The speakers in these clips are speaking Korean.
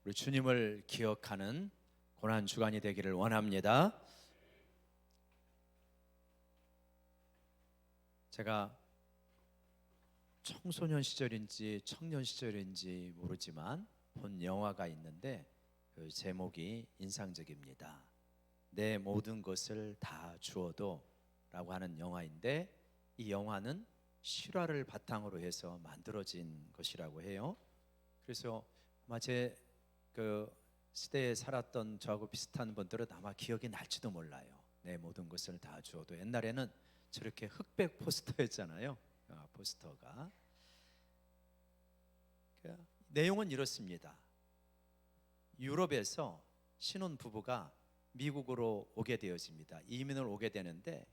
우리 주님을 기억하는 고난 주간이 되기를 원합니다. 제가 청소년 시절인지 청년 시절인지 모르지만 본 영화가 있는데 그 제목이 인상적입니다. 내 모든 것을 다 주어도 라고 하는 영화인데, 이 영화는 실화를 바탕으로 해서 만들어진 것이라고 해요. 그래서 아마 제 그 시대에 살았던 저하고 비슷한 분들은 아마 기억이 날지도 몰라요. 내 모든 것을 다 주어도. 옛날에는 저렇게 흑백 포스터였잖아요. 포스터가. 내용은 이렇습니다. 유럽에서 신혼 부부가 미국으로 오게 되어집니다. 이민을 오게 되는데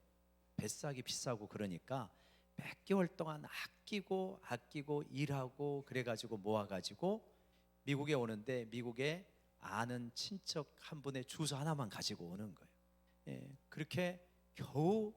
뱃삭이 비싸고 그러니까 몇 개월 동안 아끼고 일하고 그래가지고 모아가지고 미국에 오는데, 미국에 아는 친척 한 분의 주소 하나만 가지고 오는 거예요. 그렇게 겨우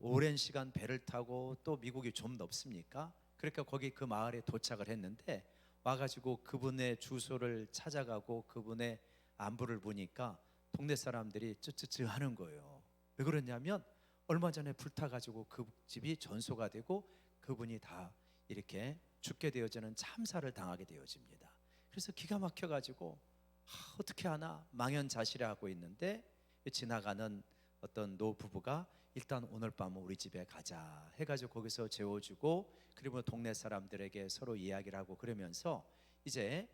오랜 시간 배를 타고, 또 미국이 좀 넓습니까? 그러니까 거기 그 마을에 도착을 했는데, 와가지고 그분의 주소를 찾아가고 그분의 안부를 보니까 동네 사람들이 쯔쯔쯔 하는 거예요. 왜 그러냐면 얼마 전에 불타가지고 그 집이 전소가 되고 그분이 다 이렇게 죽게 되어지는 참사를 당하게 되어집니다. 그래서 기가 막혀가지고 어떻게 하나 망연자실해하고 있는데, 지나가는 어떤 노부부가 일단 오늘 밤은 우리 집에 가자 해가지고 거기서 재워주고, 그리고 동네 사람들에게 서로 이야기를 하고 그러면서 이제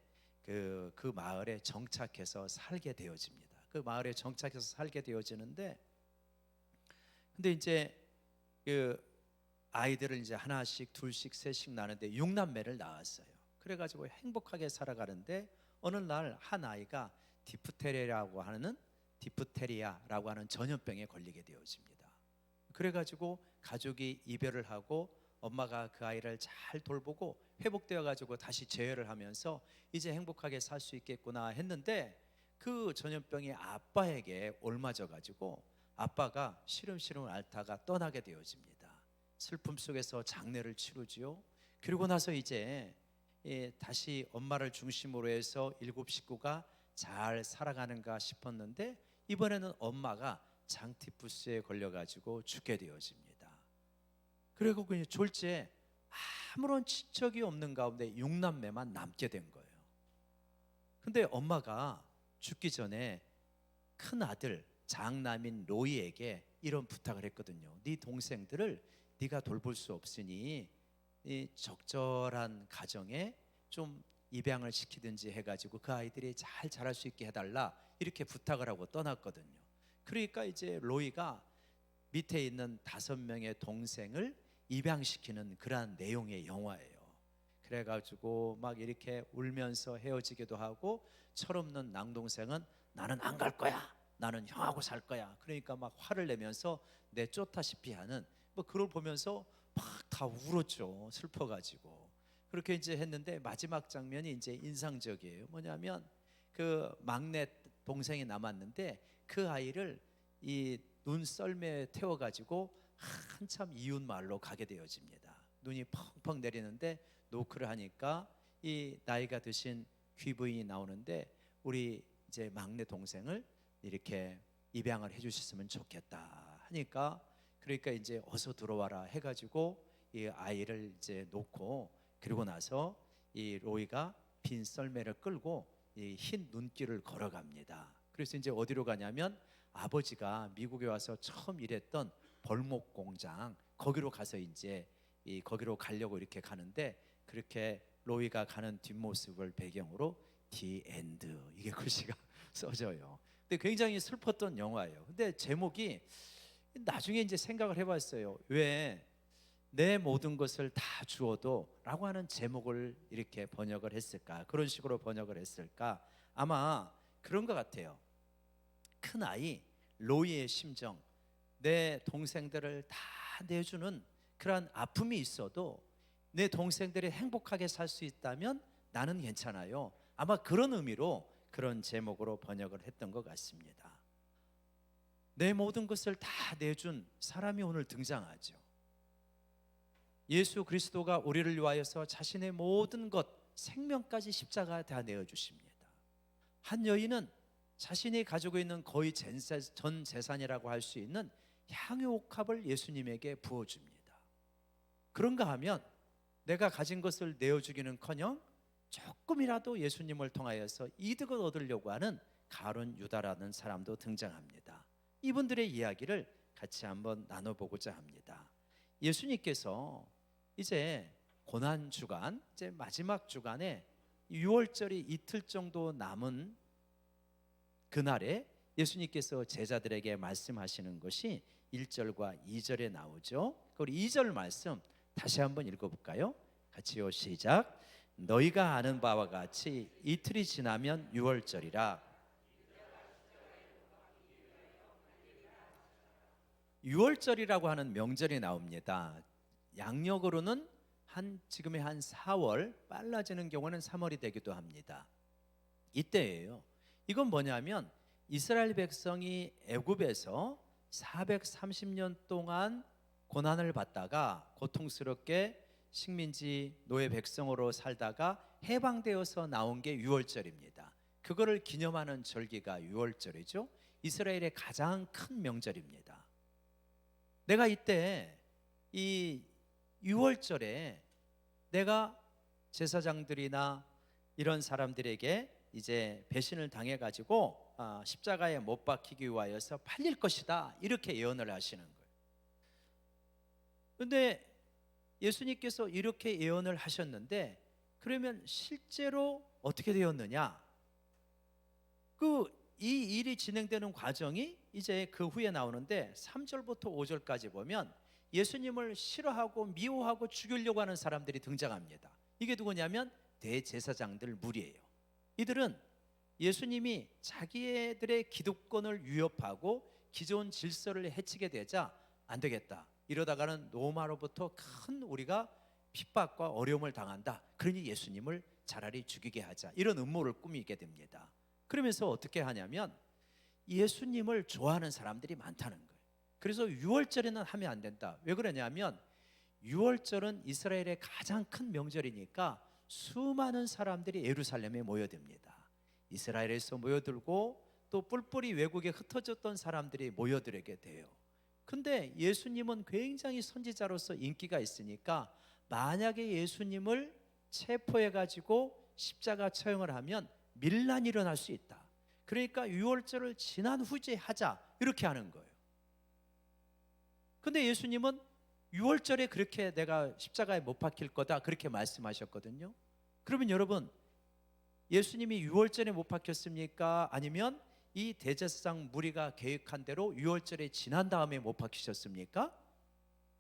그 마을에 정착해서 살게 되어집니다. 그 마을에 정착해서 살게 되어지는데, 근데 이제 그 아이들을 이제 하나씩 둘씩 셋씩 낳는데 6남매를 낳았어요. 그래가지고 행복하게 살아가는데, 어느 날 한 아이가 디프테리아라고 하는 전염병에 걸리게 되어집니다. 그래가지고 가족이 이별을 하고 엄마가 그 아이를 잘 돌보고 회복되어 가지고 다시 재회를 하면서 이제 행복하게 살 수 있겠구나 했는데, 그 전염병이 아빠에게 옮아져 가지고 아빠가 시름시름 앓다가 떠나게 되어집니다. 슬픔 속에서 장례를 치르지요. 그리고 나서 이제 다시 엄마를 중심으로 해서 7식구가 잘 살아가는가 싶었는데, 이번에는 엄마가 장티푸스에 걸려가지고 죽게 되어집니다. 그리고 그 졸지에 아무런 친척이 없는 가운데 6남매만 남게 된 거예요. 근데 엄마가 죽기 전에 큰 아들 장남인 로이에게 이런 부탁을 했거든요. 네 동생들을 네가 돌볼 수 없으니 이 적절한 가정에 좀 입양을 시키든지 해가지고 그 아이들이 잘 자랄 수 있게 해달라, 이렇게 부탁을 하고 떠났거든요. 그러니까 이제 로이가 밑에 있는 5명의 동생을 입양시키는 그러한 내용의 영화예요. 그래가지고 막 이렇게 울면서 헤어지기도 하고, 철없는 남동생은 나는 안 갈 거야, 나는 형하고 살 거야, 그러니까 막 화를 내면서 내쫓다시피 하는, 뭐 그걸 보면서 막 다 울었죠. 슬퍼가지고. 그렇게 이제 했는데 마지막 장면이 이제 인상적이에요. 뭐냐면 그 막내 동생이 남았는데 그 아이를 이 눈썰매에 태워가지고 한참 이웃 마을로 가게 되어집니다. 눈이 펑펑 내리는데 노크를 하니까 이 나이가 드신 귀부인이 나오는데, 우리 이제 막내 동생을 이렇게 입양을 해주셨으면 좋겠다 하니까, 그러니까 이제 어서 들어와라 해가지고 이 아이를 이제 놓고, 그리고 나서 이 로이가 빈 썰매를 끌고 이 흰 눈길을 걸어갑니다. 그래서 이제 어디로 가냐면 아버지가 미국에 와서 처음 일했던 벌목 공장, 거기로 가서 이제 거기로 가려고 이렇게 가는데, 그렇게 로이가 가는 뒷모습을 배경으로 The End, 이게 글씨가 써져요. 근데 굉장히 슬펐던 영화예요. 근데 제목이, 나중에 이제 생각을 해봤어요. 왜 내 모든 것을 다 주어도 라고 하는 제목을 이렇게 번역을 했을까, 그런 식으로 번역을 했을까? 아마 그런 것 같아요. 큰 아이 로이의 심정, 내 동생들을 다 내주는 그런 아픔이 있어도 내 동생들이 행복하게 살 수 있다면 나는 괜찮아요. 아마 그런 의미로 그런 제목으로 번역을 했던 것 같습니다. 내 모든 것을 다 내준 사람이 오늘 등장하죠. 예수 그리스도가 우리를 위하여서 자신의 모든 것, 생명까지 십자가에 다 내어주십니다. 한 여인은 자신이 가지고 있는 거의 전 재산이라고 할 수 있는 향유옥합을 예수님에게 부어줍니다. 그런가 하면 내가 가진 것을 내어주기는커녕 조금이라도 예수님을 통하여서 이득을 얻으려고 하는 가룟 유다라는 사람도 등장합니다. 이분들의 이야기를 같이 한번 나눠보고자 합니다. 예수님께서 이제 고난 주간, 이제 마지막 주간에 6월절이 이틀 정도 남은 그날에 예수님께서 제자들에게 말씀하시는 것이 1절과 2절에 나오죠. 그리고 2절 말씀 다시 한번 읽어볼까요? 같이요, 시작. 너희가 아는 바와 같이 이틀이 지나면 6월절이라. 6월절이라고 하는 명절이 나옵니다. 양력으로는 지금의 한 4월, 빨라지는 경우는 3월이 되기도 합니다. 이때예요. 이건 뭐냐면 이스라엘 백성이 애굽에서 430년 동안 고난을 받다가 고통스럽게 식민지 노예 백성으로 살다가 해방되어서 나온 게 6월절입니다. 그거를 기념하는 절기가 6월절이죠. 이스라엘의 가장 큰 명절입니다. 내가 이때 이 6월절에 내가 제사장들이나 이런 사람들에게 이제 배신을 당해가지고 십자가에 못 박히기 위하여서 팔릴 것이다, 이렇게 예언을 하시는 거예요. 그런데 예수님께서 이렇게 예언을 하셨는데 그러면 실제로 어떻게 되었느냐? 이 일이 진행되는 과정이 이제 그 후에 나오는데 3절부터 5절까지 보면 예수님을 싫어하고 미워하고 죽이려고 하는 사람들이 등장합니다. 이게 누구냐면 대제사장들 무리예요. 이들은 예수님이 자기들의 기득권을 위협하고 기존 질서를 해치게 되자 안 되겠다, 이러다가는 로마로부터 큰 우리가 핍박과 어려움을 당한다, 그러니 예수님을 차라리 죽이게 하자, 이런 음모를 꾸미게 됩니다. 그러면서 어떻게 하냐면 예수님을 좋아하는 사람들이 많다는 거예요. 그래서 6월절에는 하면 안 된다. 왜 그러냐면 6월절은 이스라엘의 가장 큰 명절이니까 수많은 사람들이 예루살렘에 모여듭니다. 이스라엘에서 모여들고 또 뿔뿔이 외국에 흩어졌던 사람들이 모여들게 돼요. 근데 예수님은 굉장히 선지자로서 인기가 있으니까 만약에 예수님을 체포해가지고 십자가 처형을 하면 밀란이 일어날 수 있다. 그러니까 6월절을 지난 후에 하자, 이렇게 하는 거예요. 근데 예수님은 6월절에 그렇게 내가 십자가에 못 박힐 거다, 그렇게 말씀하셨거든요. 그러면 여러분, 예수님이 6월절에 못 박혔습니까? 아니면 이 대제사장 무리가 계획한 대로 6월절에 지난 다음에 못 박히셨습니까?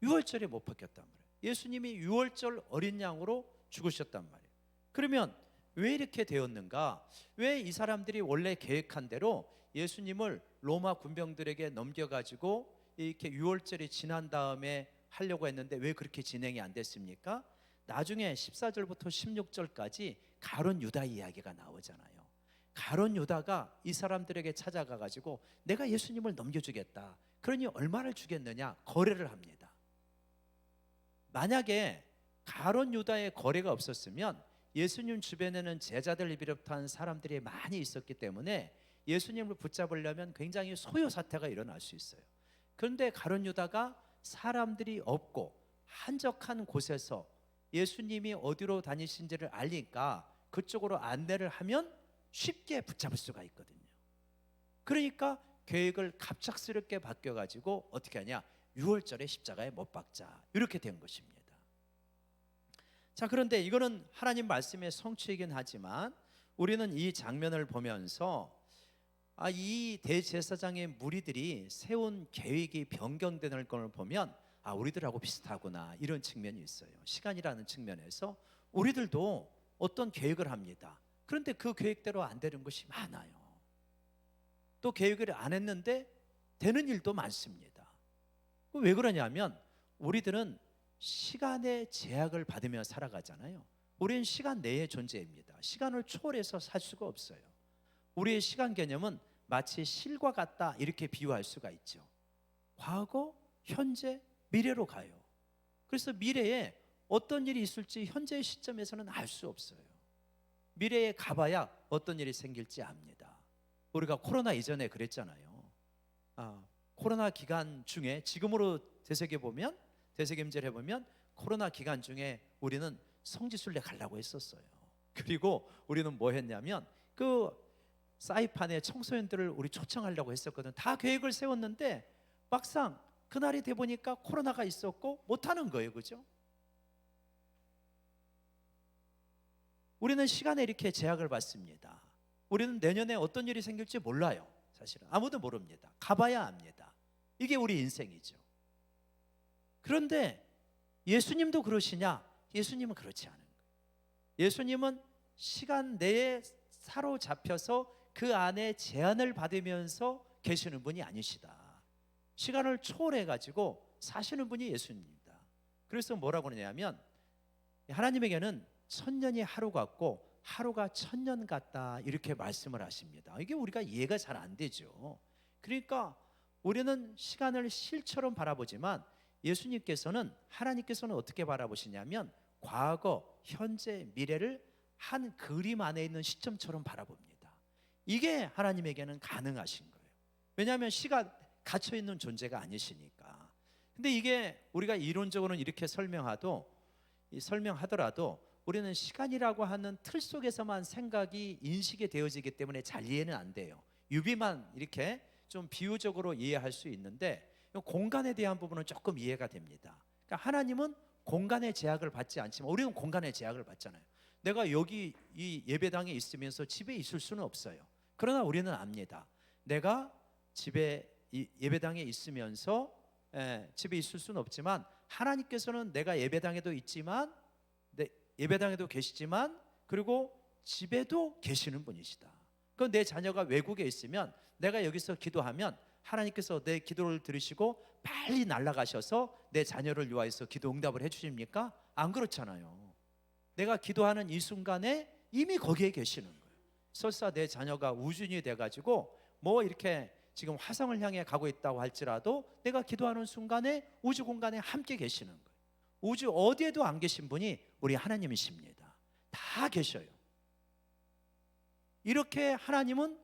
6월절에 못 박혔단 말이에요. 예수님이 6월절 어린 양으로 죽으셨단 말이에요. 그러면 왜 이렇게 되었는가? 왜 이 사람들이 원래 계획한 대로 예수님을 로마 군병들에게 넘겨가지고 이렇게 6월절이 지난 다음에 하려고 했는데 왜 그렇게 진행이 안 됐습니까? 나중에 14절부터 16절까지 가룟 유다 이야기가 나오잖아요. 가룟 유다가 이 사람들에게 찾아가가지고 내가 예수님을 넘겨주겠다, 그러니 얼마를 주겠느냐, 거래를 합니다. 만약에 가룟 유다의 거래가 없었으면 예수님 주변에는 제자들을 비롯한 사람들이 많이 있었기 때문에 예수님을 붙잡으려면 굉장히 소요 사태가 일어날 수 있어요. 그런데 가룟 유다가 사람들이 없고 한적한 곳에서 예수님이 어디로 다니신지를 알리니까 그쪽으로 안내를 하면 쉽게 붙잡을 수가 있거든요. 그러니까 계획을 갑작스럽게 바뀌어가지고 어떻게 하냐, 6월절에 십자가에 못 박자, 이렇게 된 것입니다. 자, 그런데 이거는 하나님 말씀의 성취이긴 하지만 우리는 이 장면을 보면서 이 대제사장의 무리들이 세운 계획이 변경되는 걸 보면 우리들하고 비슷하구나, 이런 측면이 있어요. 시간이라는 측면에서 우리들도 어떤 계획을 합니다. 그런데 그 계획대로 안 되는 것이 많아요. 또 계획을 안 했는데 되는 일도 많습니다. 왜 그러냐면 우리들은 시간의 제약을 받으며 살아가잖아요. 우리는 시간 내의 존재입니다. 시간을 초월해서 살 수가 없어요. 우리의 시간 개념은 마치 실과 같다, 이렇게 비유할 수가 있죠. 과거, 현재, 미래로 가요. 그래서 미래에 어떤 일이 있을지 현재의 시점에서는 알 수 없어요. 미래에 가봐야 어떤 일이 생길지 압니다. 우리가 코로나 이전에 그랬잖아요. 코로나 기간 중에 지금으로 되새겨보면, 되새김질 해보면 코로나 기간 중에 우리는 성지순례 가려고 했었어요. 그리고 우리는 뭐 했냐면 그 사이판에 청소년들을 우리 초청하려고 했었거든. 다 계획을 세웠는데 막상 그날이 돼 보니까 코로나가 있었고 못하는 거예요. 그죠? 우리는 시간에 이렇게 제약을 받습니다. 우리는 내년에 어떤 일이 생길지 몰라요. 사실은 아무도 모릅니다. 가봐야 압니다. 이게 우리 인생이죠. 그런데 예수님도 그러시냐? 예수님은 그렇지 않은 거예요. 예수님은 시간 내에 사로잡혀서 그 안에 제한을 받으면서 계시는 분이 아니시다. 시간을 초월해 가지고 사시는 분이 예수님입니다. 그래서 뭐라고 그러냐면 하나님에게는 천년이 하루 같고 하루가 천년 같다, 이렇게 말씀을 하십니다. 이게 우리가 이해가 잘 안 되죠. 그러니까 우리는 시간을 실처럼 바라보지만 예수님께서는, 하나님께서는 어떻게 바라보시냐면 과거, 현재, 미래를 한 그림 안에 있는 시점처럼 바라봅니다. 이게 하나님에게는 가능하신 거예요. 왜냐하면 시가 갇혀 있는 존재가 아니시니까. 근데 이게 우리가 이론적으로는 이렇게 설명하더라도 우리는 시간이라고 하는 틀 속에서만 생각이, 인식이 되어지기 때문에 잘 이해는 안 돼요. 유비만 이렇게 좀 비유적으로 이해할 수 있는데 공간에 대한 부분은 조금 이해가 됩니다. 그러니까 하나님은 공간의 제약을 받지 않지만 우리는 공간의 제약을 받잖아요. 내가 여기 이 예배당에 있으면서 집에 있을 수는 없어요. 그러나 우리는 압니다. 내가 집에 예배당에 있으면서 집에 있을 수는 없지만 하나님께서는 내가 예배당에도 있지만, 예배당에도 계시지만, 그리고 집에도 계시는 분이시다. 그럼 내 자녀가 외국에 있으면 내가 여기서 기도하면 하나님께서 내 기도를 들으시고 빨리 날아가셔서 내 자녀를 위하여서 기도 응답을 해주십니까? 안 그렇잖아요. 내가 기도하는 이 순간에 이미 거기에 계시는 거예요. 설사 내 자녀가 우준이 돼가지고 뭐 이렇게 지금 화성을 향해 가고 있다고 할지라도 내가 기도하는 순간에 우주 공간에 함께 계시는 거예요. 우주 어디에도 안 계신 분이 우리 하나님이십니다. 다 계셔요. 이렇게 하나님은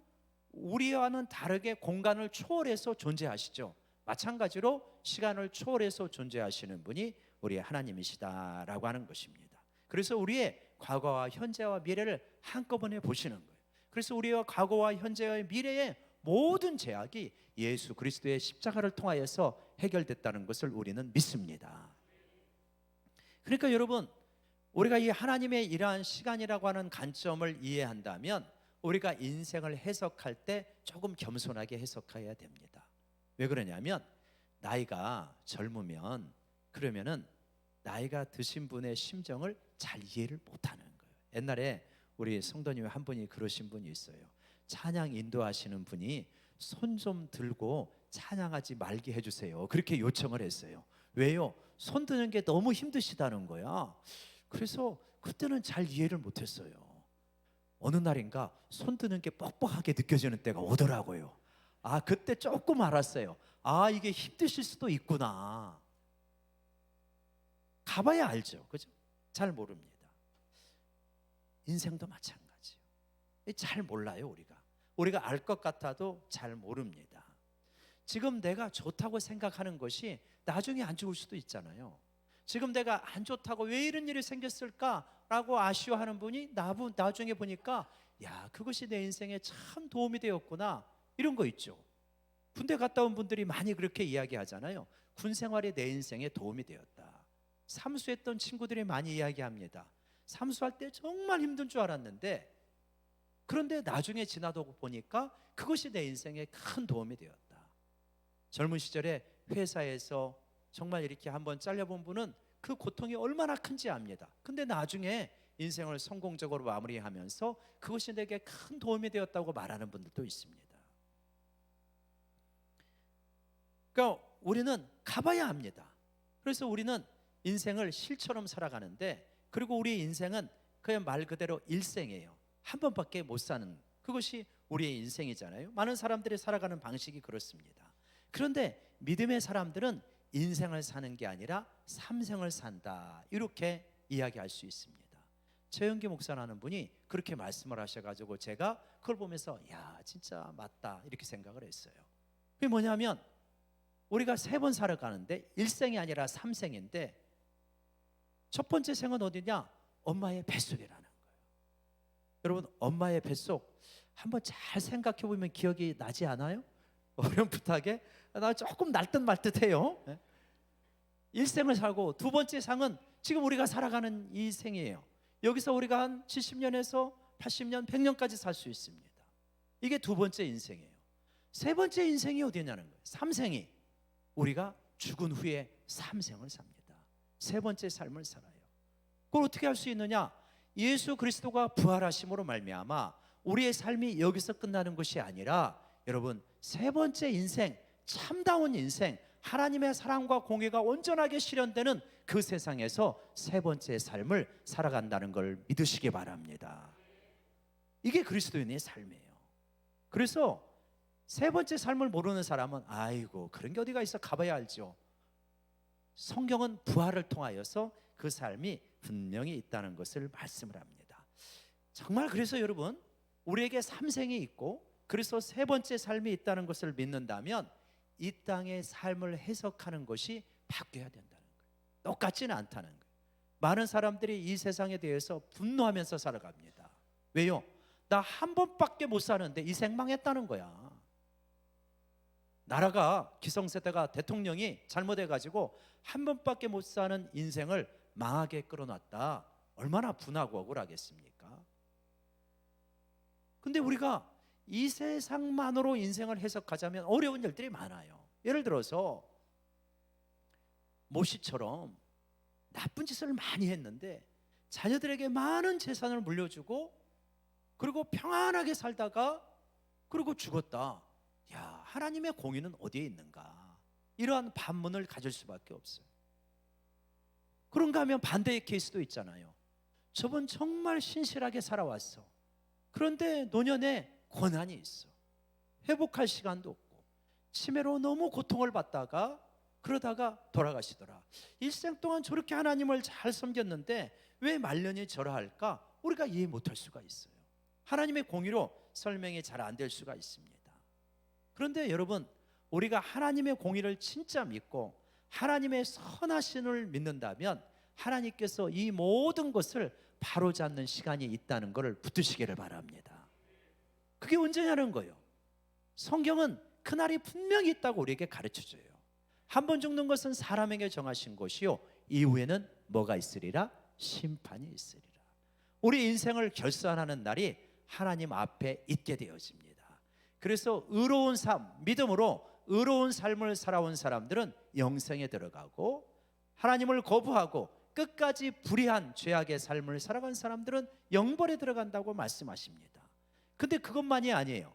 우리와는 다르게 공간을 초월해서 존재하시죠. 마찬가지로 시간을 초월해서 존재하시는 분이 우리 하나님이시다라고 하는 것입니다. 그래서 우리의 과거와 현재와 미래를 한꺼번에 보시는 거예요. 그래서 우리의 과거와 현재와 미래의 모든 제약이 예수 그리스도의 십자가를 통하여서 해결됐다는 것을 우리는 믿습니다. 그러니까 여러분, 우리가 이 하나님의 이러한 시간이라고 하는 관점을 이해한다면 우리가 인생을 해석할 때 조금 겸손하게 해석해야 됩니다. 왜 그러냐면 나이가 젊으면 그러면은 나이가 드신 분의 심정을 잘 이해를 못하는 거예요. 옛날에 우리 성도님 한 분이 그러신 분이 있어요. 찬양 인도하시는 분이 손 좀 들고 찬양하지 말게 해주세요, 그렇게 요청을 했어요. 왜요? 손 드는 게 너무 힘드시다는 거야. 그래서 그때는 잘 이해를 못했어요. 어느 날인가 손 드는 게 뻑뻑하게 느껴지는 때가 오더라고요. 그때 조금 알았어요. 이게 힘드실 수도 있구나. 가봐야 알죠. 그죠? 잘 모릅니다. 인생도 마찬가지예요. 잘 몰라요. 우리가 알 것 같아도 잘 모릅니다. 지금 내가 좋다고 생각하는 것이 나중에 안 좋을 수도 있잖아요. 지금 내가 안 좋다고 왜 이런 일이 생겼을까라고 아쉬워하는 분이 나중에 보니까 그것이 내 인생에 참 도움이 되었구나, 이런 거 있죠. 군대 갔다 온 분들이 많이 그렇게 이야기하잖아요. 군 생활이 내 인생에 도움이 되었다. 삼수했던 친구들이 많이 이야기합니다. 삼수할 때 정말 힘든 줄 알았는데 그런데 나중에 지나도 보니까 그것이 내 인생에 큰 도움이 되었다. 젊은 시절에 회사에서 정말 이렇게 한번 잘려본 분은 그 고통이 얼마나 큰지 압니다. 근데 나중에 인생을 성공적으로 마무리하면서 그것이 내게 큰 도움이 되었다고 말하는 분들도 있습니다. 그러니까 우리는 가봐야 합니다. 그래서 우리는 인생을 실처럼 살아가는데, 그리고 우리 인생은 그냥 말 그대로 일생이에요. 한 번밖에 못 사는, 그것이 우리의 인생이잖아요. 많은 사람들이 살아가는 방식이 그렇습니다. 그런데 믿음의 사람들은 인생을 사는 게 아니라 삼생을 산다, 이렇게 이야기할 수 있습니다. 최영기 목사라는 분이 그렇게 말씀을 하셔가지고 제가 그걸 보면서 야, 진짜 맞다 이렇게 생각을 했어요. 그게 뭐냐면 우리가 3번 살아가는데 1생이 아니라 3생인데 첫 번째 생은 어디냐? 엄마의 뱃속이라는 거예요. 여러분, 엄마의 뱃속 한번 잘 생각해 보면 기억이 나지 않아요? 어렴풋하게 나 조금 날 듯 말 듯해요. 1생을 살고 두 번째 상은 지금 우리가 살아가는 이 생이에요. 여기서 우리가 한 70년에서 80년, 100년까지 살 수 있습니다. 이게 두 번째 인생이에요. 세 번째 인생이 어디냐는 거예요. 3생이 우리가 죽은 후에 3생을 삽니다. 세 번째 삶을 살아요. 그걸 어떻게 할 수 있느냐? 예수 그리스도가 부활하심으로 말미암아 우리의 삶이 여기서 끝나는 것이 아니라 여러분, 세 번째 인생, 참다운 인생, 하나님의 사랑과 공의가 온전하게 실현되는 그 세상에서 세 번째 삶을 살아간다는 걸 믿으시기 바랍니다. 이게 그리스도인의 삶이에요. 그래서 세 번째 삶을 모르는 사람은 아이고 그런 게 어디가 있어, 가봐야 알죠. 성경은 부활을 통하여서 그 삶이 분명히 있다는 것을 말씀을 합니다. 정말 그래서 여러분, 우리에게 3생이 있고 그래서 세 번째 삶이 있다는 것을 믿는다면 이 땅의 삶을 해석하는 것이 바뀌어야 된다는 거예요. 똑같지는 않다는 거예요. 많은 사람들이 이 세상에 대해서 분노하면서 살아갑니다. 왜요? 나 한 번밖에 못 사는데 이 생 망했다는 거야. 나라가 기성세대가 대통령이 잘못해가지고 한 번밖에 못 사는 인생을 망하게 끌어놨다. 얼마나 분하고 억울하겠습니까? 근데 우리가 이 세상만으로 인생을 해석하자면 어려운 일들이 많아요. 예를 들어서 모시처럼 나쁜 짓을 많이 했는데 자녀들에게 많은 재산을 물려주고 그리고 평안하게 살다가 그리고 죽었다. 야, 하나님의 공의는 어디에 있는가? 이러한 반문을 가질 수밖에 없어요. 그런가 하면 반대의 케이스도 있잖아요. 저분 정말 신실하게 살아왔어. 그런데 노년에 고난이 있어. 회복할 시간도 없고 치매로 너무 고통을 받다가 그러다가 돌아가시더라. 일생 동안 저렇게 하나님을 잘 섬겼는데 왜 말년이 저러할까? 우리가 이해 못할 수가 있어요. 하나님의 공의로 설명이 잘 안 될 수가 있습니다. 그런데 여러분, 우리가 하나님의 공의를 진짜 믿고 하나님의 선하심을 믿는다면 하나님께서 이 모든 것을 바로잡는 시간이 있다는 것을 붙드시기를 바랍니다. 그게 언제냐는 거예요. 성경은 그날이 분명히 있다고 우리에게 가르쳐줘요. 한 번 죽는 것은 사람에게 정하신 것이요 이후에는 뭐가 있으리라? 심판이 있으리라. 우리 인생을 결산하는 날이 하나님 앞에 있게 되어집니다. 그래서 의로운 삶, 믿음으로 의로운 삶을 살아온 사람들은 영생에 들어가고 하나님을 거부하고 끝까지 불의한 죄악의 삶을 살아간 사람들은 영벌에 들어간다고 말씀하십니다. 근데 그것만이 아니에요.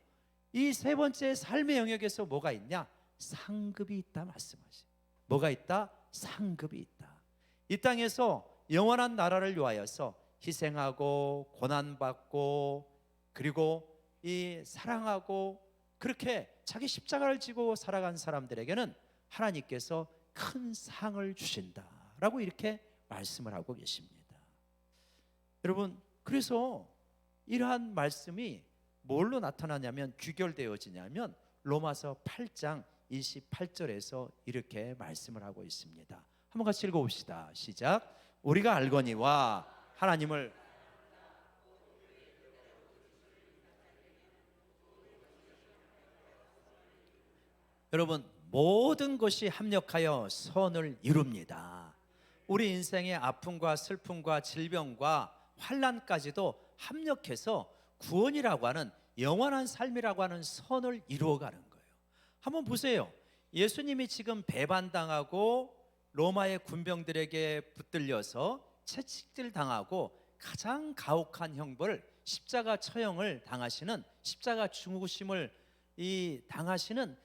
이 세 번째 삶의 영역에서 뭐가 있냐? 상급이 있다 말씀하시죠. 뭐가 있다? 상급이 있다. 이 땅에서 영원한 나라를 위하여서 희생하고 고난받고 그리고 이 사랑하고 그렇게 자기 십자가를 지고 살아간 사람들에게는 하나님께서 큰 상을 주신다라고 이렇게 말씀을 하고 계십니다. 여러분, 그래서 이러한 말씀이 뭘로 나타나냐면 귀결되어지냐면 로마서 8장 28절에서 이렇게 말씀을 하고 있습니다. 한번 같이 읽어봅시다. 시작. 우리가 알거니와 하나님을 여러분, 모든 것이 합력하여 선을 이룹니다. 우리 인생의 아픔과 슬픔과 질병과 환난까지도 합력해서 구원이라고 하는 영원한 삶이라고 하는 선을 이루어가는 거예요. 한번 보세요. 예수님이 지금 배반당하고 로마의 군병들에게 붙들려서 채찍질 당하고 가장 가혹한 형벌, 십자가 처형을 당하시는, 십자가 죽으심을 당하시는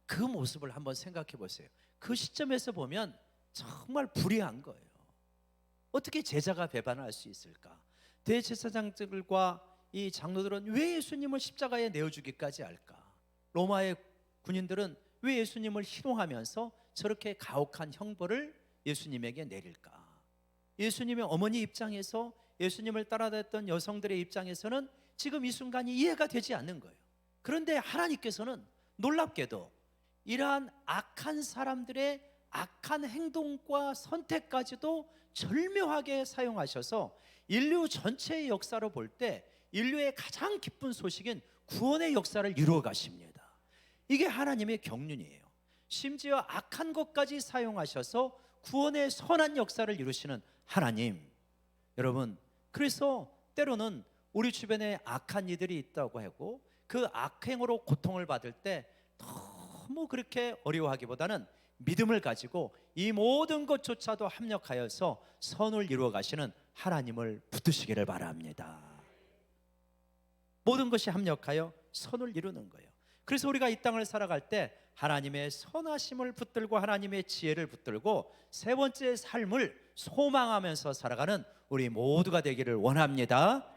그 모습을 한번 생각해 보세요. 그 시점에서 보면 정말 불의한 거예요. 어떻게 제자가 배반을 할 수 있을까? 대제사장들과 이 장로들은 왜 예수님을 십자가에 내어주기까지 할까? 로마의 군인들은 왜 예수님을 희롱하면서 저렇게 가혹한 형벌을 예수님에게 내릴까? 예수님의 어머니 입장에서 예수님을 따라다녔던 여성들의 입장에서는 지금 이 순간이 이해가 되지 않는 거예요. 그런데 하나님께서는 놀랍게도 이러한 악한 사람들의 악한 행동과 선택까지도 절묘하게 사용하셔서 인류 전체의 역사로 볼 때 인류의 가장 기쁜 소식인 구원의 역사를 이루어 가십니다. 이게 하나님의 경륜이에요. 심지어 악한 것까지 사용하셔서 구원의 선한 역사를 이루시는 하나님. 여러분, 그래서 때로는 우리 주변에 악한 이들이 있다고 하고 그 악행으로 고통을 받을 때 너무 그렇게 어려워하기보다는 믿음을 가지고 이 모든 것조차도 합력하여서 선을 이루어 가시는 하나님을 붙드시기를 바랍니다. 모든 것이 합력하여 선을 이루는 거예요. 그래서 우리가 이 땅을 살아갈 때 하나님의 선하심을 붙들고 하나님의 지혜를 붙들고 세 번째 삶을 소망하면서 살아가는 우리 모두가 되기를 원합니다.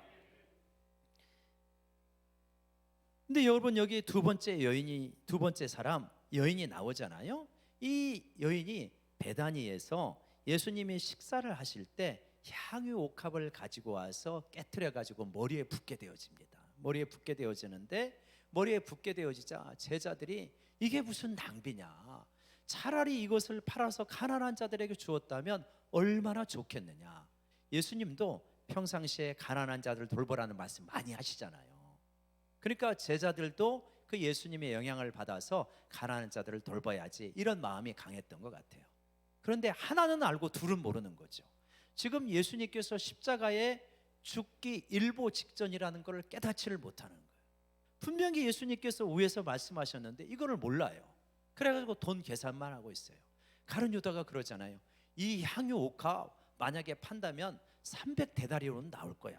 근데 여러분, 여기 두 번째 사람 여인이 나오잖아요. 이 여인이 베다니에서 예수님이 식사를 하실 때 향유 옥합을 가지고 와서 깨트려 가지고 머리에 붓게 되어집니다. 머리에 붓게 되어지는데 머리에 붓게 되어지자 제자들이 이게 무슨 낭비냐, 차라리 이것을 팔아서 가난한 자들에게 주었다면 얼마나 좋겠느냐. 예수님도 평상시에 가난한 자들 돌보라는 말씀 많이 하시잖아요. 그러니까 제자들도 그 예수님의 영향을 받아서 가난한 자들을 돌봐야지, 이런 마음이 강했던 것 같아요. 그런데 하나는 알고 둘은 모르는 거죠. 지금 예수님께서 십자가에 죽기 일보 직전이라는 것을 깨닫지를 못하는 거예요. 분명히 예수님께서 위에서 말씀하셨는데 이거를 몰라요. 그래가지고 돈 계산만 하고 있어요. 가룟 유다가 그러잖아요. 이 향유 옥합 만약에 판다면 300데나리온은 나올 거야.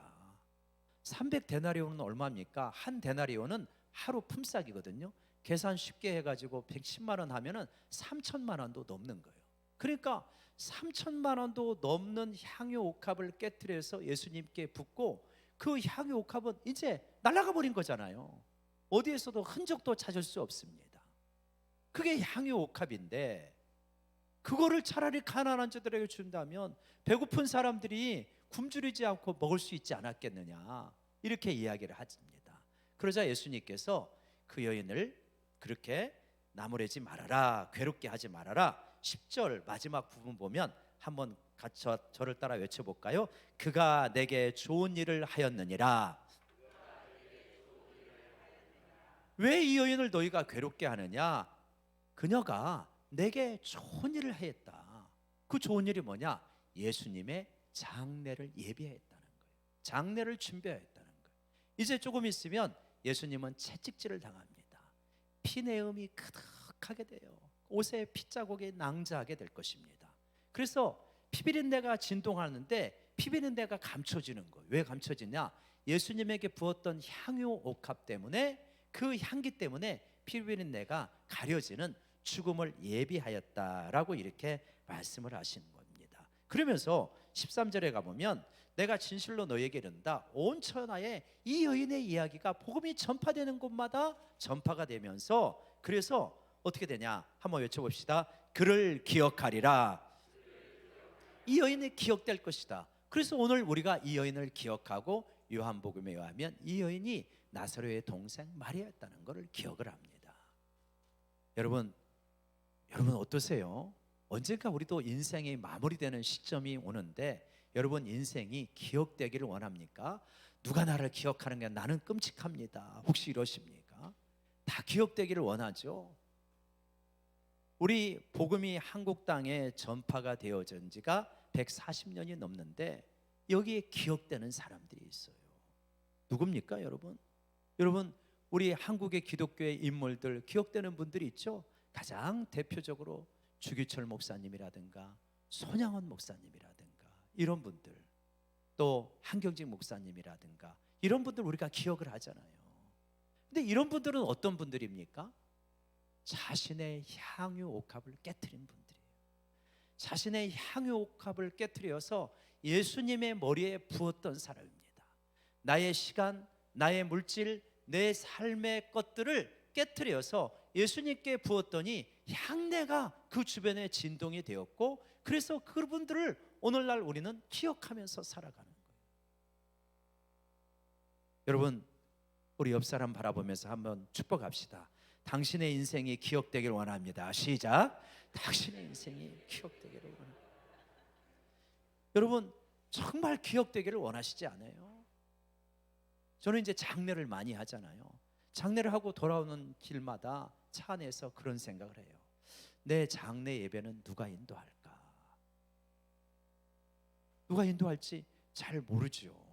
300데나리온은 얼마입니까? 한 데나리온은 하루 품삯이거든요. 계산 쉽게 해가지고 110만 원 하면은 3천만 원도 넘는 거예요. 그러니까 3천만 원도 넘는 향유 옥합을 깨트려서 예수님께 붓고 그 향유 옥합은 이제 날아가 버린 거잖아요. 어디에서도 흔적도 찾을 수 없습니다. 그게 향유 옥합인데 그거를 차라리 가난한 자들에게 준다면 배고픈 사람들이 굶주리지 않고 먹을 수 있지 않았겠느냐, 이렇게 이야기를 하십니다. 그러자 예수님께서 그 여인을 그렇게 나무래지 말아라, 괴롭게 하지 말아라. 10절 마지막 부분 보면 한번 같이 저를 따라 외쳐볼까요? 그가 내게 좋은 일을 하였느니라. 왜 이 여인을 너희가 괴롭게 하느냐? 그녀가 내게 좋은 일을 했다. 그 좋은 일이 뭐냐? 예수님의 장례를 예비했다는 거예요. 장례를 준비했다는 거예요. 이제 조금 있으면 예수님은 채찍질을 당합니다. 피내음이 그득하게 돼요. 옷에 핏자국이 낭자하게 될 것입니다. 그래서 피비린내가 진동하는데 피비린내가 감춰지는 거예요. 왜 감춰지냐? 예수님에게 부었던 향유 옥합 때문에, 그 향기 때문에 피비린내가 가려지는 죽음을 예비하였다라고 이렇게 말씀을 하시는 겁니다. 그러면서 13절에 가보면 내가 진실로 너희에게 이른다, 온 천하에 이 여인의 이야기가 복음이 전파되는 곳마다 전파가 되면서, 그래서 어떻게 되냐? 한번 외쳐봅시다. 그를 기억하리라. 이 여인이 기억될 것이다. 그래서 오늘 우리가 이 여인을 기억하고 요한복음에 의하면 이 여인이 나사로의 동생 마리아였다는 것을 기억을 합니다. 여러분 어떠세요? 언젠가 우리도 인생이 마무리되는 시점이 오는데 여러분 인생이 기억되기를 원합니까? 누가 나를 기억하는 게 나는 끔찍합니다. 혹시 이러십니까? 다 기억되기를 원하죠. 우리 복음이 한국 땅에 전파가 되어진 지가 140년이 넘는데 여기에 기억되는 사람들이 있어요. 누굽니까 여러분? 여러분, 우리 한국의 기독교의 인물들 기억되는 분들이 있죠. 가장 대표적으로 주기철 목사님이라든가 손양원 목사님이라든가 이런 분들, 또 한경직 목사님이라든가 이런 분들 우리가 기억을 하잖아요. 근데 이런 분들은 어떤 분들입니까? 자신의 향유 옥합을 깨트린 분들이에요. 자신의 향유 옥합을 깨트려서 예수님의 머리에 부었던 사람입니다. 나의 시간, 나의 물질, 내 삶의 것들을 깨트려서 예수님께 부었더니 향내가 그 주변에 진동이 되었고, 그래서 그분들을 오늘날 우리는 기억하면서 살아가는 거예요. 여러분, 우리 옆 사람 바라보면서 한번 축복합시다. 당신의 인생이 기억되길 원합니다. 시작. 당신의 인생이 기억되기를 원합니다. 여러분, 정말 기억되기를 원하시지 않아요? 저는 이제 장례를 많이 하잖아요. 장례를 하고 돌아오는 길마다 차 안에서 그런 생각을 해요. 내 장례 예배는 누가 인도할까? 누가 인도할지 잘 모르죠.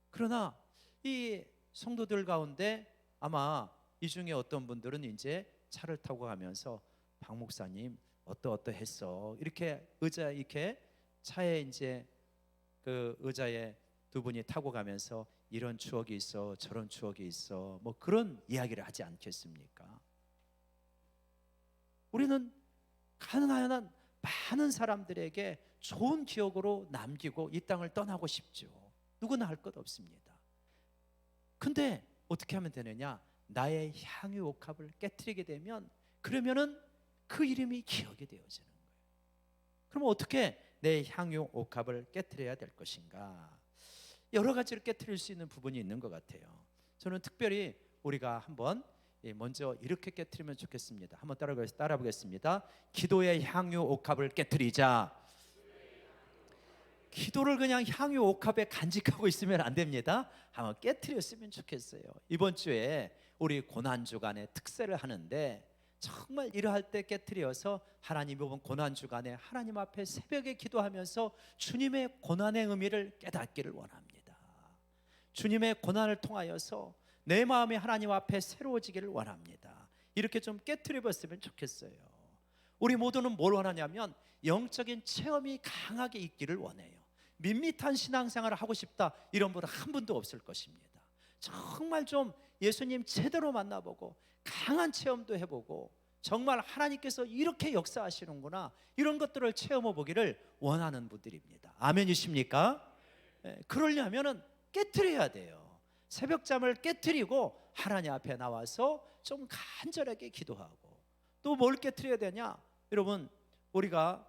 그러나 이 성도들 가운데 아마 이 중에 어떤 분들은 이제 차를 타고 가면서 박 목사님 어떠했어? 이렇게 의자 이렇게 차에 이제 그 의자에 두 분이 타고 가면서 이런 추억이 있어, 저런 추억이 있어, 뭐 그런 이야기를 하지 않겠습니까? 우리는 가능한 한 많은 사람들에게 좋은 기억으로 남기고 이 땅을 떠나고 싶죠. 누구나 할 것 없습니다. 근데 어떻게 하면 되느냐? 나의 향유 옥합을 깨트리게 되면 그러면은 그 이름이 기억이 되어지는 거예요. 그럼 어떻게 내 향유 옥합을 깨트려야 될 것인가? 여러 가지를 깨트릴 수 있는 부분이 있는 것 같아요. 저는 특별히 우리가 한번 먼저 이렇게 깨트리면 좋겠습니다. 한번 따라 보겠습니다. 기도의 향유 옥합을 깨트리자. 기도를 그냥 향유 옥합에 간직하고 있으면 안 됩니다. 한번 깨트렸으면 좋겠어요. 이번 주에 우리 고난주간의 특세를 하는데 정말 이러할 때 깨트려서 하나님 이번 고난주간에 하나님 앞에 새벽에 기도하면서 주님의 고난의 의미를 깨닫기를 원합니다. 주님의 고난을 통하여서 내 마음이 하나님 앞에 새로워지기를 원합니다. 이렇게 좀 깨트려 봤으면 좋겠어요. 우리 모두는 뭘 원하냐면 영적인 체험이 강하게 있기를 원해요. 밋밋한 신앙생활을 하고 싶다 이런 분은 한 분도 없을 것입니다. 정말 좀 예수님 제대로 만나보고 강한 체험도 해보고 정말 하나님께서 이렇게 역사하시는구나 이런 것들을 체험해 보기를 원하는 분들입니다. 아멘이십니까? 그러려면은 깨트려야 돼요. 새벽잠을 깨트리고 하나님 앞에 나와서 좀 간절하게 기도하고 또 뭘 깨트려야 되냐? 여러분, 우리가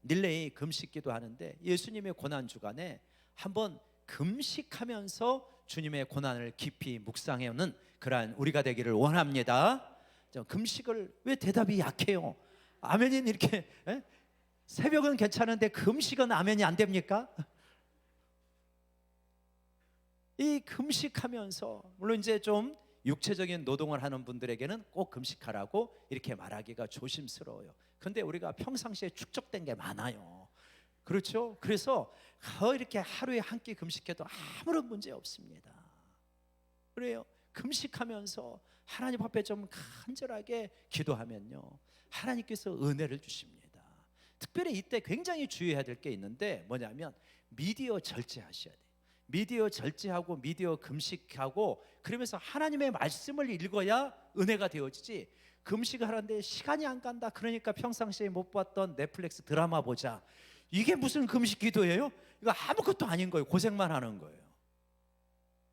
릴레이 금식기도 하는데 예수님의 고난주간에 한번 금식하면서 주님의 고난을 깊이 묵상해오는 그러한 우리가 되기를 원합니다. 금식을 왜 대답이 약해요? 아멘이 이렇게 새벽은 괜찮은데 금식은 아멘이 안 됩니까? 이 금식하면서 물론 이제 좀 육체적인 노동을 하는 분들에게는 꼭 금식하라고 이렇게 말하기가 조심스러워요. 근데 우리가 평상시에 축적된 게 많아요. 그렇죠? 그래서 이렇게 하루에 한 끼 금식해도 아무런 문제 없습니다. 그래요. 금식하면서 하나님 앞에 좀 간절하게 기도하면요 하나님께서 은혜를 주십니다. 특별히 이때 굉장히 주의해야 될 게 있는데 뭐냐면 미디어 절제하셔야 돼요. 미디어 절제하고 미디어 금식하고 그러면서 하나님의 말씀을 읽어야 은혜가 되어지지 금식을 하는데 시간이 안 간다 그러니까 평상시에 못 봤던 넷플릭스 드라마 보자 이게 무슨 금식 기도예요? 이거 아무것도 아닌 거예요. 고생만 하는 거예요.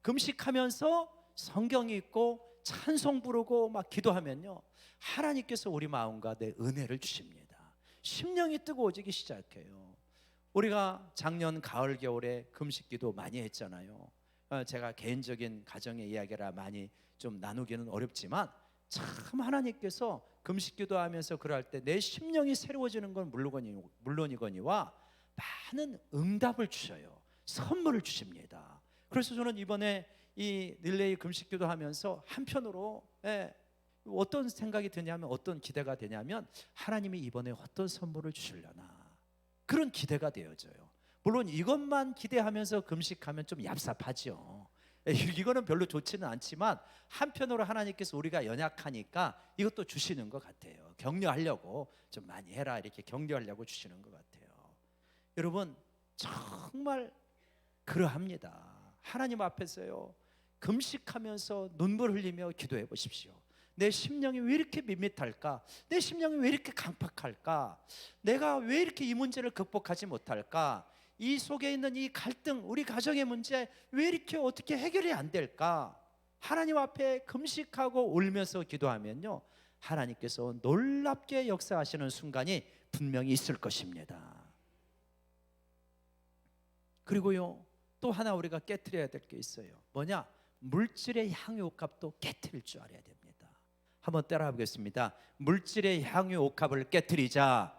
금식하면서 성경 읽고 찬송 부르고 막 기도하면요 하나님께서 우리 마음과 내 은혜를 주십니다. 심령이 뜨거워지기 시작해요. 우리가 작년 가을 겨울에 금식기도 많이 했잖아요. 제가 개인적인 가정의 이야기라 많이 좀 나누기는 어렵지만 참 하나님께서 금식기도 하면서 그럴 때 내 심령이 새로워지는 건 물론이거니와 많은 응답을 주셔요. 선물을 주십니다. 그래서 저는 이번에 이 릴레이 금식기도 하면서 한편으로 어떤 생각이 드냐면 어떤 기대가 되냐면 하나님이 이번에 어떤 선물을 주시려나 그런 기대가 되어져요. 물론 이것만 기대하면서 금식하면 좀 얍삽하죠. 이거는 별로 좋지는 않지만 한편으로 하나님께서 우리가 연약하니까 이것도 주시는 것 같아요. 격려하려고 좀 많이 해라 이렇게 격려하려고 주시는 것 같아요. 여러분 정말 그러합니다. 하나님 앞에서요 금식하면서 눈물 흘리며 기도해 보십시오. 내 심령이 왜 이렇게 밋밋할까? 내 심령이 왜 이렇게 강팍할까? 내가 왜 이렇게 이 문제를 극복하지 못할까? 이 속에 있는 이 갈등, 우리 가정의 문제 왜 이렇게 어떻게 해결이 안 될까? 하나님 앞에 금식하고 울면서 기도하면요 하나님께서 놀랍게 역사하시는 순간이 분명히 있을 것입니다. 그리고요 또 하나 우리가 깨트려야 될 게 있어요. 뭐냐? 물질의 향유옥합도 깨트릴 줄 알아야 됩니다. 한번 따라해 보겠습니다. 물질의 향유옥합을 깨트리자.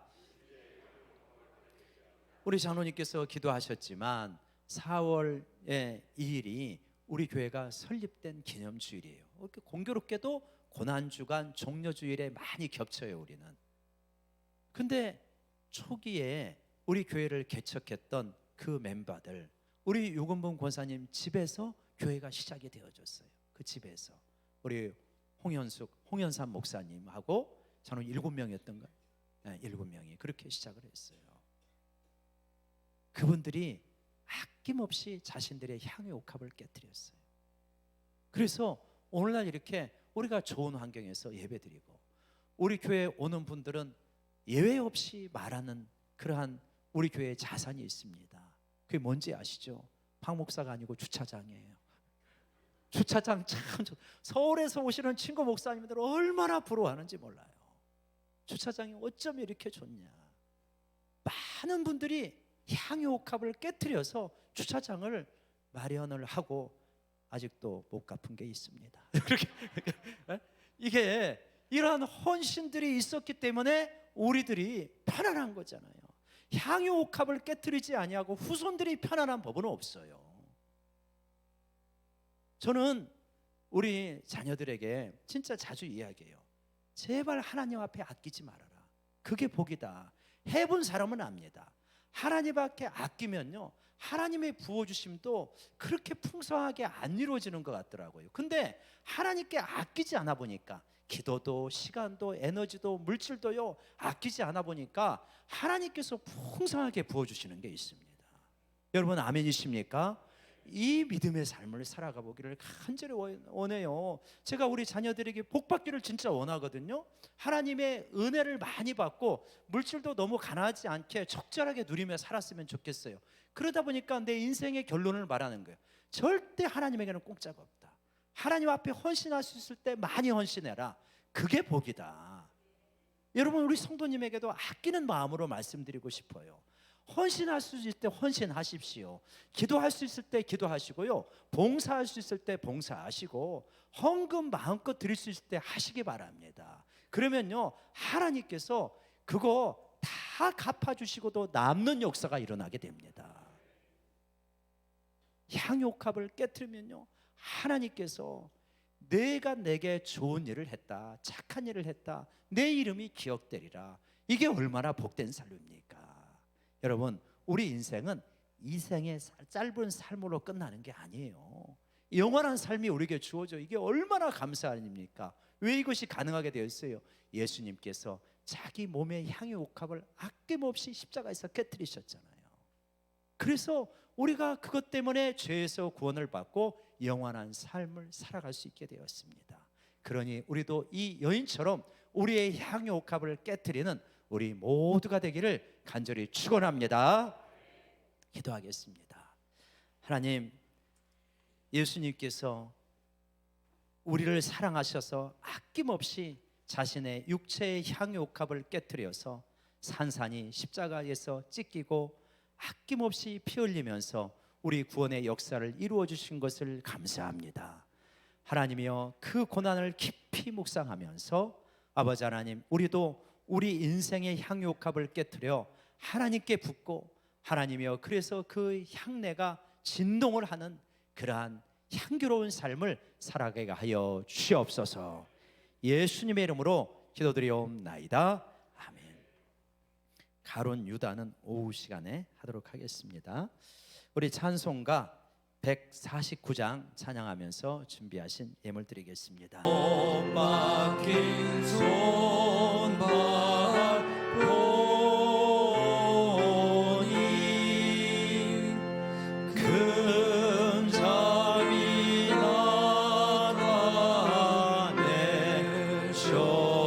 우리 장로님께서 기도하셨지만 4월의 2일이 우리 교회가 설립된 기념주일이에요. 이렇게 공교롭게도 고난주간 종려주일에 많이 겹쳐요, 우리는. 근데 초기에 우리 교회를 개척했던 그 멤버들, 우리 유근봉 권사님 집에서 교회가 시작이 되어졌어요. 그 집에서 우리 홍현삼 목사님하고 저는 7명이었던가? 네, 7명이 그렇게 시작을 했어요. 그분들이 아낌없이 자신들의 향유옥합을 깨뜨렸어요. 그래서 오늘날 이렇게 우리가 좋은 환경에서 예배드리고 우리 교회에 오는 분들은 예외 없이 말하는 그러한 우리 교회의 자산이 있습니다. 그게 뭔지 아시죠? 박 목사가 아니고 주차장이에요. 주차장 참 서울에서 오시는 친구 목사님들 얼마나 부러워하는지 몰라요. 주차장이 어쩜 이렇게 좋냐. 많은 분들이 향유옥합을 깨트려서 주차장을 마련을 하고 아직도 못 갚은 게 있습니다. 이게 이러한 헌신들이 있었기 때문에 우리들이 편안한 거잖아요. 향유옥합을 깨트리지 아니하고 후손들이 편안한 법은 없어요. 저는 우리 자녀들에게 진짜 자주 이야기해요. 제발 하나님 앞에 아끼지 말아라. 그게 복이다. 해본 사람은 압니다. 하나님 앞에 아끼면요, 하나님의 부어주심도 그렇게 풍성하게 안 이루어지는 것 같더라고요. 근데 하나님께 아끼지 않아 보니까 기도도 시간도 에너지도 물질도요 아끼지 않아 보니까 하나님께서 풍성하게 부어주시는 게 있습니다. 여러분 아멘이십니까? 이 믿음의 삶을 살아가 보기를 간절히 원해요. 제가 우리 자녀들에게 복 받기를 진짜 원하거든요. 하나님의 은혜를 많이 받고 물질도 너무 가난하지 않게 적절하게 누리며 살았으면 좋겠어요. 그러다 보니까 내 인생의 결론을 말하는 거예요. 절대 하나님에게는 공짜가 없다. 하나님 앞에 헌신할 수 있을 때 많이 헌신해라. 그게 복이다. 여러분 우리 성도님에게도 아끼는 마음으로 말씀드리고 싶어요. 헌신할 수 있을 때 헌신하십시오. 기도할 수 있을 때 기도하시고요, 봉사할 수 있을 때 봉사하시고 헌금 마음껏 드릴 수 있을 때 하시기 바랍니다. 그러면요 하나님께서 그거 다 갚아주시고도 남는 역사가 일어나게 됩니다. 향유옥합을 깨트리면요 하나님께서 내가 내게 좋은 일을 했다, 착한 일을 했다, 내 이름이 기억되리라. 이게 얼마나 복된 삶입니까? 여러분 우리 인생은 이 생의 짧은 삶으로 끝나는 게 아니에요. 영원한 삶이 우리에게 주어져. 이게 얼마나 감사한 일입니까? 왜 이것이 가능하게 되었어요? 예수님께서 자기 몸의 향유옥합을 아낌없이 십자가에서 깨뜨리셨잖아요. 그래서 우리가 그것 때문에 죄에서 구원을 받고 영원한 삶을 살아갈 수 있게 되었습니다. 그러니 우리도 이 여인처럼 우리의 향유옥합을 깨뜨리는 우리 모두가 되기를 간절히 축원합니다. 기도하겠습니다. 하나님, 예수님께서 우리를 사랑하셔서 아낌없이 자신의 육체의 향유옥합을 깨뜨려서 산산이 십자가에서 찢기고 아낌없이 피 흘리면서 우리 구원의 역사를 이루어 주신 것을 감사합니다. 하나님이여, 그 고난을 깊이 묵상하면서 아버지 하나님, 우리도 우리 인생의 향유옥합을 깨뜨려 하나님께 붓고, 하나님이여 그래서 그 향내가 진동을 하는 그러한 향기로운 삶을 살아가게 하여 주시옵소서. 예수님의 이름으로 기도드리옵나이다. 아멘. 가론 유다는 오후 시간에 하도록 하겠습니다. 우리 찬송가 149장 찬양하면서 준비하신 예물 드리겠습니다. 못 박힌 손발